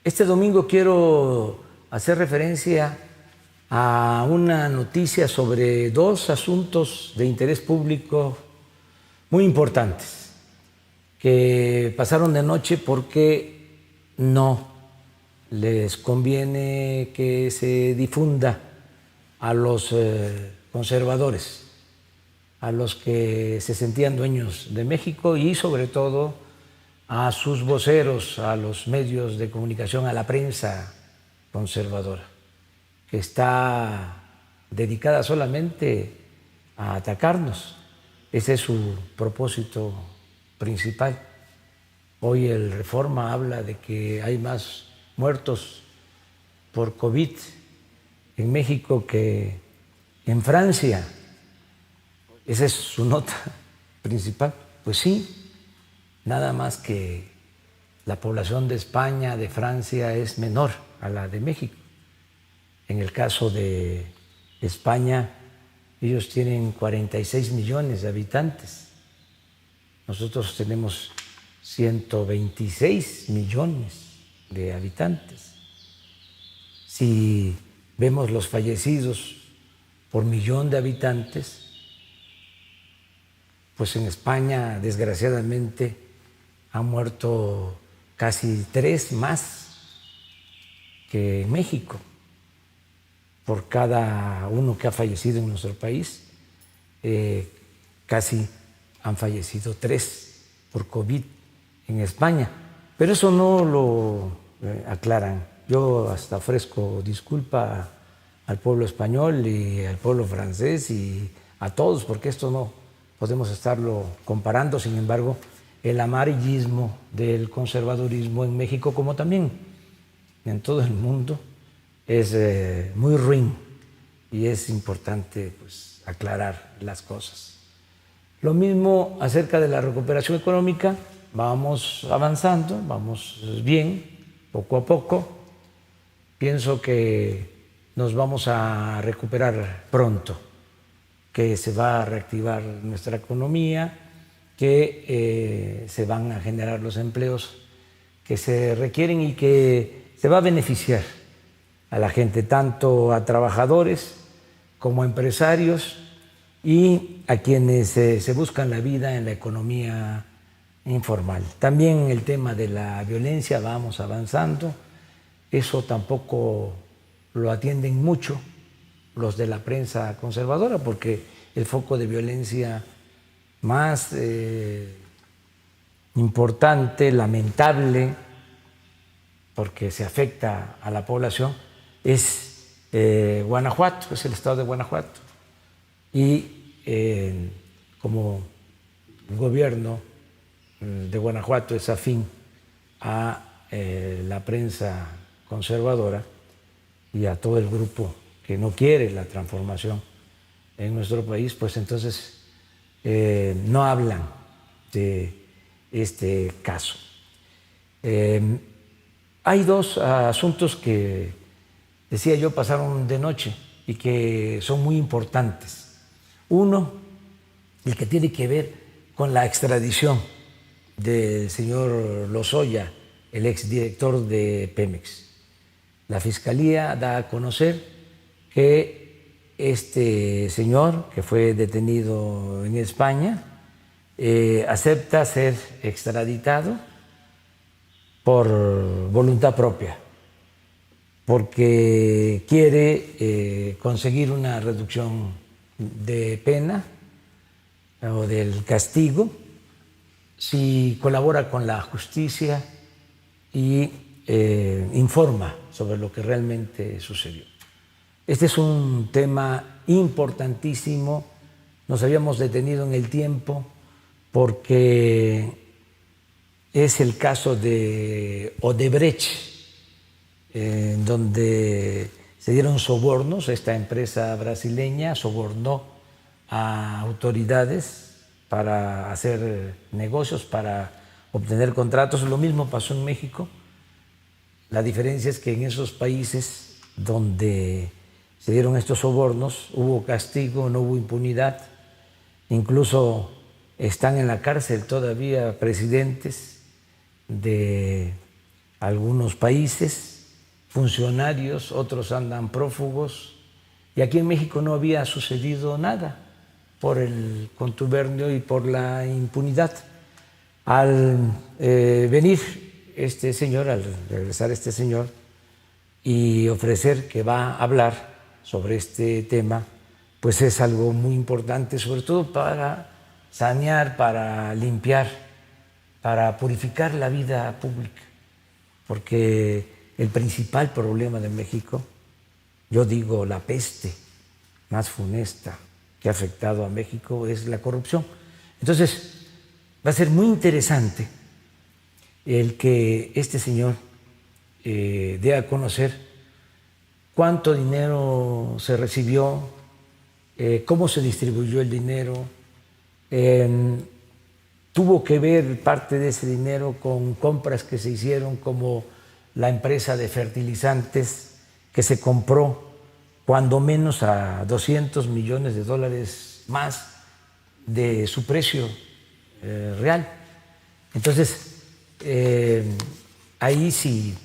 Este domingo quiero hacer referencia a una noticia sobre dos asuntos de interés público muy importantes que pasaron de noche porque no les conviene que se difunda a los conservadores, a los que se sentían dueños de México y sobre todo a sus voceros, a los medios de comunicación, a la prensa conservadora, que está dedicada solamente a atacarnos. Ese es su propósito principal. Hoy el Reforma habla de que hay más muertos por COVID en México que en Francia. Esa es su nota principal. Pues sí, nada más que la población de España, de Francia, es menor a la de México. En el caso de España, ellos tienen 46 millones de habitantes. Nosotros tenemos 126 millones de habitantes. Si vemos los fallecidos por millón de habitantes, pues en España, desgraciadamente, han muerto casi 3 más que en México. Por cada uno que ha fallecido en nuestro país, casi han fallecido 3 por COVID en España. Pero eso no lo aclaran. Yo hasta ofrezco disculpa al pueblo español y al pueblo francés y a todos, porque esto no podemos estarlo comparando. Sin embargo, el amarillismo del conservadurismo en México, como también en todo el mundo, es muy ruin y es importante pues, aclarar las cosas. Lo mismo acerca de la recuperación económica, vamos avanzando, vamos bien, poco a poco. Pienso que nos vamos a recuperar pronto, que se va a reactivar nuestra economía, que se van a generar los empleos que se requieren y que se va a beneficiar a la gente, tanto a trabajadores como a empresarios y a quienes se buscan la vida en la economía informal. También en el tema de la violencia vamos avanzando, eso tampoco lo atienden mucho los de la prensa conservadora, porque el foco de violencia más importante, lamentable, porque se afecta a la población, es Guanajuato, es el estado de Guanajuato. Y como el gobierno de Guanajuato es afín a la prensa conservadora y a todo el grupo que no quiere la transformación en nuestro país, pues entonces no hablan de este caso. Hay dos asuntos que, decía yo, pasaron de noche y que son muy importantes. Uno, el que tiene que ver con la extradición del señor Lozoya, el exdirector de Pemex. La Fiscalía da a conocer que este señor, que fue detenido en España, acepta ser extraditado por voluntad propia, porque quiere conseguir una reducción de pena o del castigo si colabora con la justicia y informa sobre lo que realmente sucedió. Este es un tema importantísimo. Nos habíamos detenido en el tiempo porque es el caso de Odebrecht, en donde se dieron sobornos. Esta empresa brasileña sobornó a autoridades para hacer negocios, para obtener contratos. Lo mismo pasó en México. La diferencia es que en esos países donde se dieron estos sobornos, hubo castigo, no hubo impunidad, incluso están en la cárcel todavía presidentes de algunos países, funcionarios, otros andan prófugos, y aquí en México no había sucedido nada por el contubernio y por la impunidad. Al venir este señor, al regresar este señor y ofrecer que va a hablar sobre este tema, pues es algo muy importante, sobre todo para sanear, para limpiar, para purificar la vida pública, porque el principal problema de México, yo digo la peste más funesta que ha afectado a México, es la corrupción. Entonces, va a ser muy interesante el que este señor dé a conocer cuánto dinero se recibió, cómo se distribuyó el dinero. Tuvo que ver parte de ese dinero con compras que se hicieron, como la empresa de fertilizantes que se compró cuando menos a $200 millones más de su precio real. Entonces, ahí sí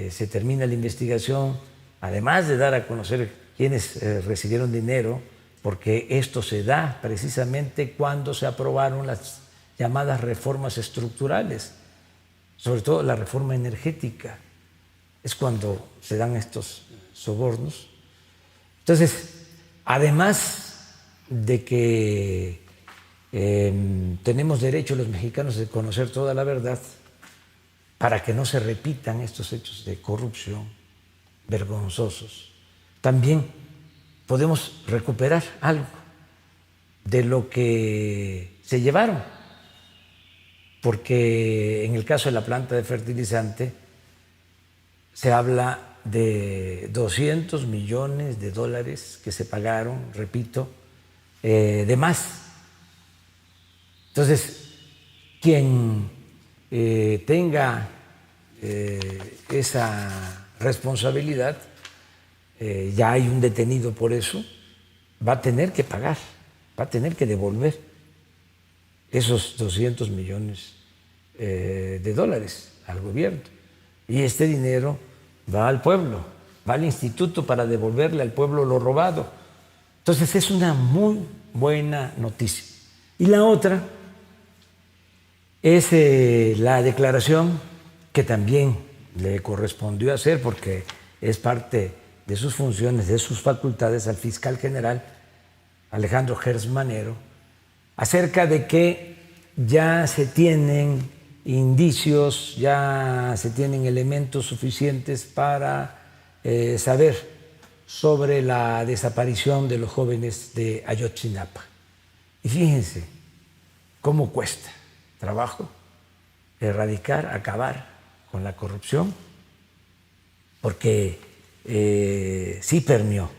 se termina la investigación, además de dar a conocer quiénes recibieron dinero, porque esto se da precisamente cuando se aprobaron las llamadas reformas estructurales, sobre todo la reforma energética, es cuando se dan estos sobornos. Entonces, además de que tenemos derecho los mexicanos de conocer toda la verdad para que no se repitan estos hechos de corrupción vergonzosos, también podemos recuperar algo de lo que se llevaron, porque en el caso de la planta de fertilizante se habla de $200 millones que se pagaron, repito, de más. Entonces, quien tenga esa responsabilidad, ya hay un detenido por eso, va a tener que pagar, va a tener que devolver esos $200 millones al gobierno. Y este dinero va al pueblo, va al instituto para devolverle al pueblo lo robado. Entonces es una muy buena noticia. Y la otra es la declaración que también le correspondió hacer, porque es parte de sus funciones, de sus facultades, al fiscal general Alejandro Gertz Manero, acerca de que ya se tienen indicios, ya se tienen elementos suficientes para saber sobre la desaparición de los jóvenes de Ayotzinapa. Y fíjense cómo cuesta trabajo erradicar, acabar con la corrupción, porque sí permeó.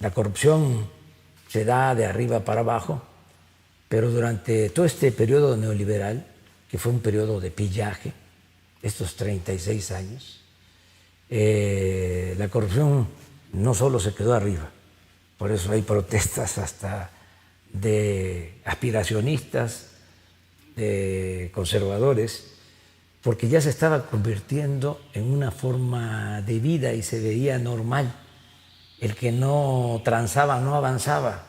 La corrupción se da de arriba para abajo, pero durante todo este periodo neoliberal, que fue un periodo de pillaje, estos 36 años, la corrupción no solo se quedó arriba, por eso hay protestas hasta de aspiracionistas, de conservadores, porque ya se estaba convirtiendo en una forma de vida y se veía normal. El que no transaba no avanzaba.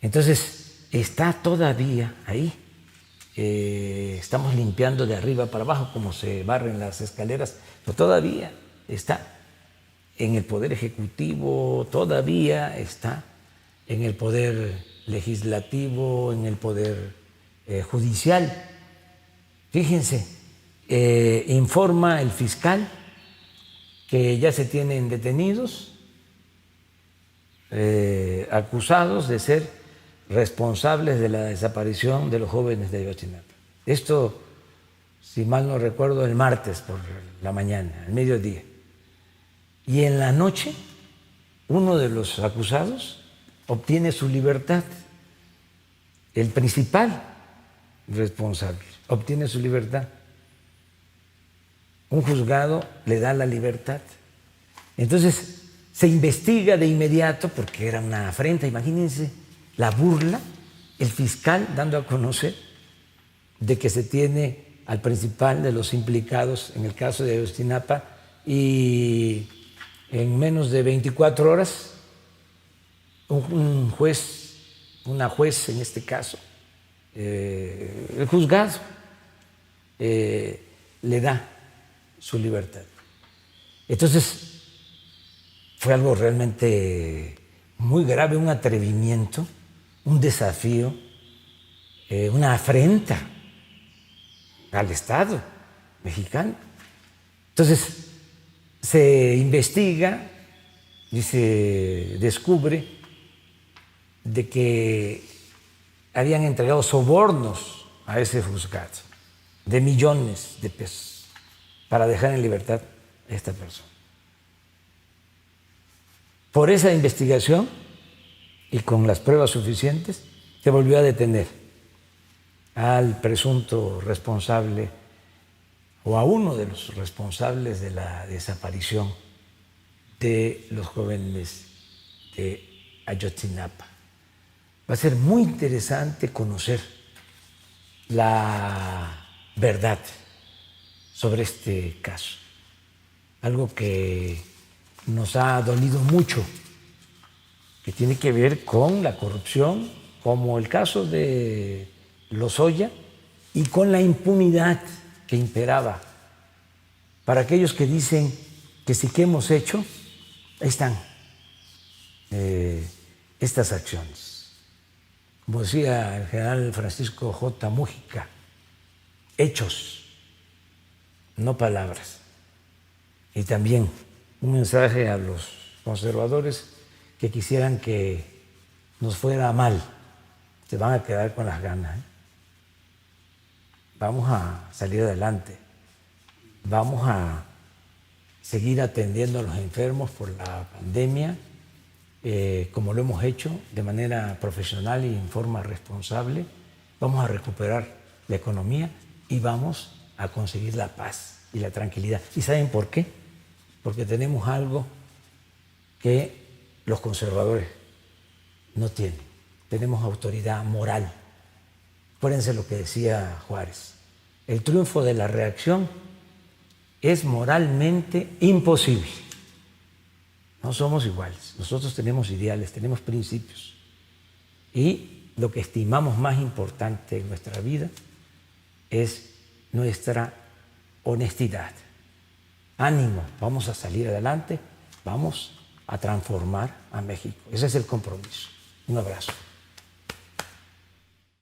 Entonces está todavía ahí. Estamos limpiando de arriba para abajo como se barren las escaleras, pero todavía está en el Poder Ejecutivo, todavía está en el Poder Legislativo, en el Poder Judicial. Fíjense, informa el fiscal que ya se tienen detenidos, acusados de ser responsables de la desaparición de los jóvenes de Ayotzinapa. Esto, si mal no recuerdo, el martes por la mañana, al mediodía. Y en la noche, uno de los acusados obtiene su libertad. El principal responsable obtiene su libertad. Un juzgado le da la libertad. Entonces, se investiga de inmediato porque era una afrenta. Imagínense la burla, el fiscal dando a conocer de que se tiene al principal de los implicados en el caso de Ayotzinapa y en menos de 24 horas un juez, una juez en este caso, el juzgado le da su libertad. Entonces fue algo realmente muy grave, un atrevimiento, un desafío, una afrenta al Estado mexicano. Entonces se investiga y se descubre de que habían entregado sobornos a ese juzgado de millones de pesos para dejar en libertad a esta persona. Por esa investigación y con las pruebas suficientes se volvió a detener al presunto responsable o a uno de los responsables de la desaparición de los jóvenes de Ayotzinapa. Va a ser muy interesante conocer la verdad sobre este caso, algo que nos ha dolido mucho, que tiene que ver con la corrupción, como el caso de Lozoya, y con la impunidad que imperaba. Para aquellos que dicen que sí que hemos hecho, ahí están estas acciones. Como decía el general Francisco J. Mújica, hechos, no palabras. Y también un mensaje a los conservadores que quisieran que nos fuera mal, se van a quedar con las ganas. Vamos a salir adelante, vamos a seguir atendiendo a los enfermos por la pandemia, como lo hemos hecho de manera profesional y en forma responsable. Vamos a recuperar la economía y vamos a conseguir la paz y la tranquilidad. ¿Y saben por qué? Porque tenemos algo que los conservadores no tienen. Tenemos autoridad moral. Acuérdense lo que decía Juárez. El triunfo de la reacción es moralmente imposible. No somos iguales. Nosotros tenemos ideales, tenemos principios. Y lo que estimamos más importante en nuestra vida es nuestra honestidad. Ánimo, vamos a salir adelante, vamos a transformar a México. Ese es el compromiso. Un abrazo.